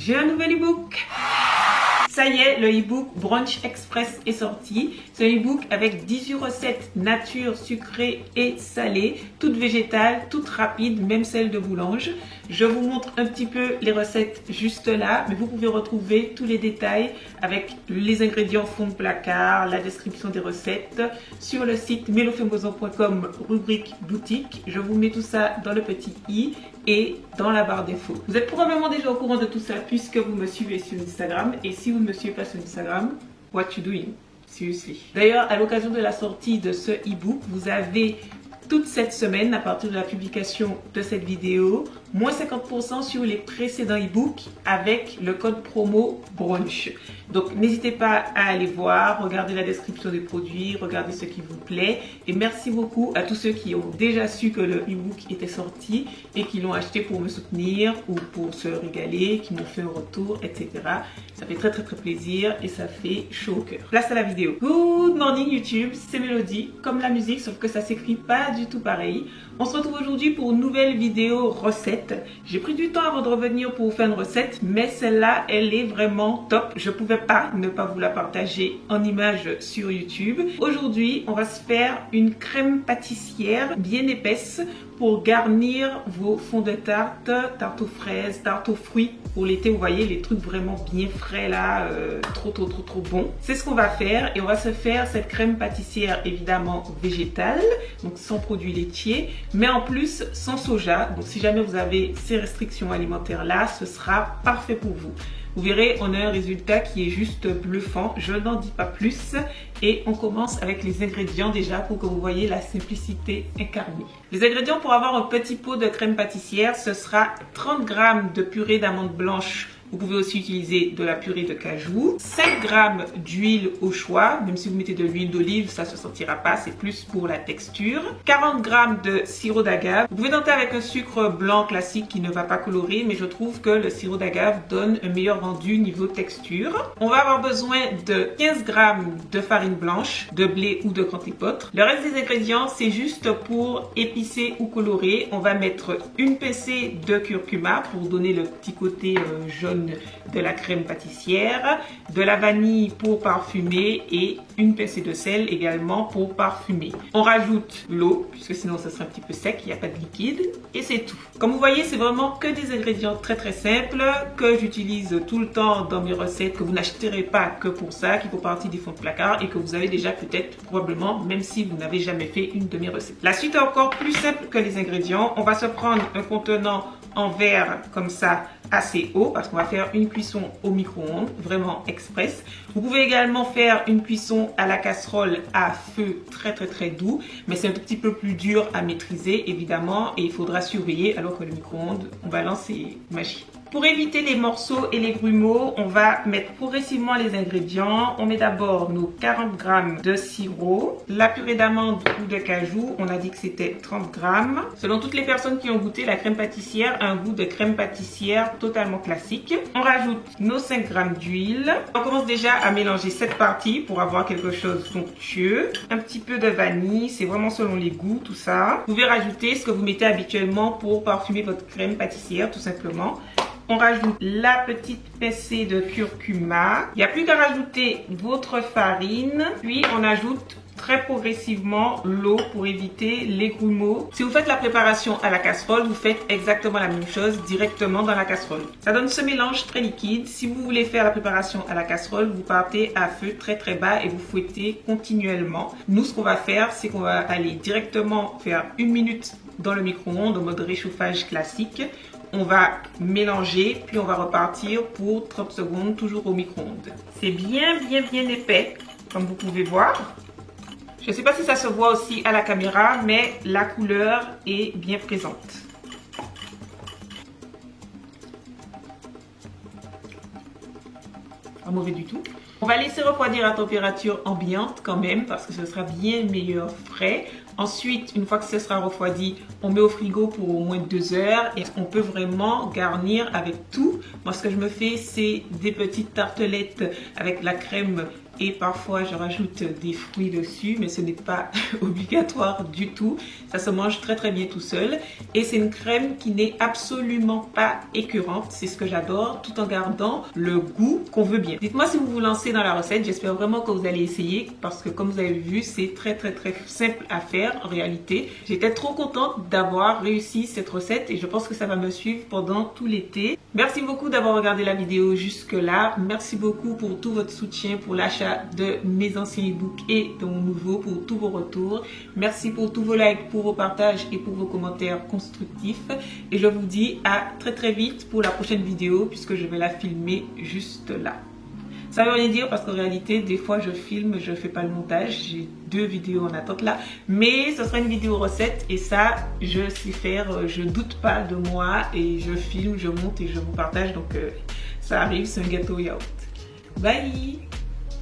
J'ai un nouvel e-book. Ça y est, le e-book Brunch Express est sorti. C'est un e-book avec 18 recettes nature, sucrées et salées, toutes végétales, toutes rapides, même celles de boulange. Je vous montre un petit peu les recettes juste là, mais vous pouvez retrouver tous les détails avec les ingrédients fond de placard, la description des recettes sur le site melofemboson.com, rubrique boutique. Je vous mets tout ça dans le petit i et dans la barre d'infos. Vous êtes probablement déjà au courant de tout ça puisque vous me suivez sur Instagram, et si vous ne me suivez pas sur Instagram, what you doing? Seriously. D'ailleurs, à l'occasion de la sortie de ce e-book, vous avez toute cette semaine, à partir de la publication de cette vidéo, moins 50% sur les précédents e-books avec le code promo brunch. Donc n'hésitez pas à aller voir, regarder la description des produits, regarder ce qui vous plaît. Et merci beaucoup à tous ceux qui ont déjà su que le e-book était sorti et qui l'ont acheté pour me soutenir ou pour se régaler, qui m'ont fait un retour, etc. Ça fait très plaisir et ça fait chaud au cœur. Place à la vidéo. Good morning YouTube, c'est Mélodie, comme la musique, sauf que ça s'écrit pas du tout pareil. On se retrouve aujourd'hui pour une nouvelle vidéo recette. J'ai pris du temps avant de revenir pour vous faire une recette, mais celle-là, elle est vraiment top. Je pouvais pas ne pas vous la partager en images sur YouTube. Aujourd'hui, on va se faire une crème pâtissière bien épaisse pour garnir vos fonds de tarte, tarte aux fraises, tarte aux fruits. Pour l'été, vous voyez, les trucs vraiment bien frais là, trop bons. C'est ce qu'on va faire, et on va se faire cette crème pâtissière évidemment végétale, donc sans produits laitiers, mais en plus sans soja. Donc si jamais vous avez ces restrictions alimentaires là, ce sera parfait pour vous. Vous verrez, on a un résultat qui est juste bluffant. Je n'en dis pas plus. Et on commence avec les ingrédients déjà pour que vous voyez la simplicité incarnée. Les ingrédients pour avoir un petit pot de crème pâtissière, ce sera 30 g de purée d'amandes blanches. Vous pouvez aussi utiliser de la purée de cajou, 5 g d'huile au choix, même si vous mettez de l'huile d'olive, ça ne se sentira pas, c'est plus pour la texture. 40 g de sirop d'agave. Vous pouvez tenter avec un sucre blanc classique qui ne va pas colorer, mais je trouve que le sirop d'agave donne un meilleur rendu niveau texture. On va avoir besoin de 15 g de farine blanche, de blé ou de grand épeautre. Le reste des ingrédients, c'est juste pour épicer ou colorer. On va mettre une pincée de curcuma pour donner le petit côté jaune de la crème pâtissière, de la vanille pour parfumer et une pincée de sel également pour parfumer. On rajoute l'eau puisque sinon ça serait un petit peu sec, il n'y a pas de liquide, et c'est tout. Comme vous voyez, c'est vraiment que des ingrédients très simples que j'utilise tout le temps dans mes recettes, que vous n'achèterez pas que pour ça, qui font partie des fonds de placard et que vous avez déjà peut-être probablement, même si vous n'avez jamais fait une de mes recettes. La suite est encore plus simple que les ingrédients. On va se prendre un contenant en verre comme ça, assez haut, parce qu'on va faire une cuisson au micro-ondes, vraiment express. Vous pouvez également faire une cuisson à la casserole à feu très doux, mais c'est un tout petit peu plus dur à maîtriser évidemment, et il faudra surveiller, alors que le micro-ondes, on balance, c'est magie. Pour éviter les morceaux et les grumeaux, on va mettre progressivement les ingrédients. On met d'abord nos 40 g de sirop, la purée d'amande ou de cajou, on a dit que c'était 30 g. Selon toutes les personnes qui ont goûté, la crème pâtissière a un goût de crème pâtissière totalement classique. On rajoute nos 5 g d'huile. On commence déjà à mélanger cette partie pour avoir quelque chose d'onctueux. Un petit peu de vanille, c'est vraiment selon les goûts tout ça. Vous pouvez rajouter ce que vous mettez habituellement pour parfumer votre crème pâtissière tout simplement. On rajoute la petite pincée de curcuma. Il n'y a plus qu'à rajouter votre farine. Puis on ajoute très progressivement l'eau pour éviter les grumeaux. Si vous faites la préparation à la casserole, vous faites exactement la même chose directement dans la casserole. Ça donne ce mélange très liquide. Si vous voulez faire la préparation à la casserole, vous partez à feu très bas et vous fouettez continuellement. Nous, ce qu'on va faire, c'est qu'on va aller directement faire 1 minute dans le micro-ondes en mode réchauffage classique. On va mélanger, puis on va repartir pour 30 secondes, toujours au micro-ondes. C'est bien épais, comme vous pouvez voir. Je ne sais pas si ça se voit aussi à la caméra, mais la couleur est bien présente. Pas mauvais du tout. On va laisser refroidir à température ambiante quand même, parce que ce sera bien meilleur frais. Ensuite, une fois que ce sera refroidi, on met au frigo pour au moins 2 heures et on peut vraiment garnir avec tout. Moi, ce que je me fais, c'est des petites tartelettes avec la crème et parfois je rajoute des fruits dessus, mais ce n'est pas obligatoire du tout. Ça se mange très très bien tout seul et c'est une crème qui n'est absolument pas écœurante. C'est ce que j'adore, tout en gardant le goût qu'on veut bien. Dites-moi si vous vous lancez dans la recette. J'espère vraiment que vous allez essayer parce que comme vous avez vu, c'est très simple à faire en réalité. J'étais trop contente d'avoir réussi cette recette et je pense que ça va me suivre pendant tout l'été. Merci beaucoup d'avoir regardé la vidéo jusque là. Merci beaucoup pour tout votre soutien, pour l'achat de mes anciens e-books et de mon nouveau, pour tous vos retours. Merci pour tous vos likes, pour vos partages et pour vos commentaires constructifs. Et je vous dis à très vite pour la prochaine vidéo puisque je vais la filmer juste là. Ça veut rien dire parce qu'en réalité, des fois je filme, je fais pas le montage. J'ai 2 vidéos en attente là. Mais ce sera une vidéo recette et ça, je sais faire. Je doute pas de moi et je filme, je monte et je vous partage. Donc ça arrive, c'est un gâteau yaourt. Bye!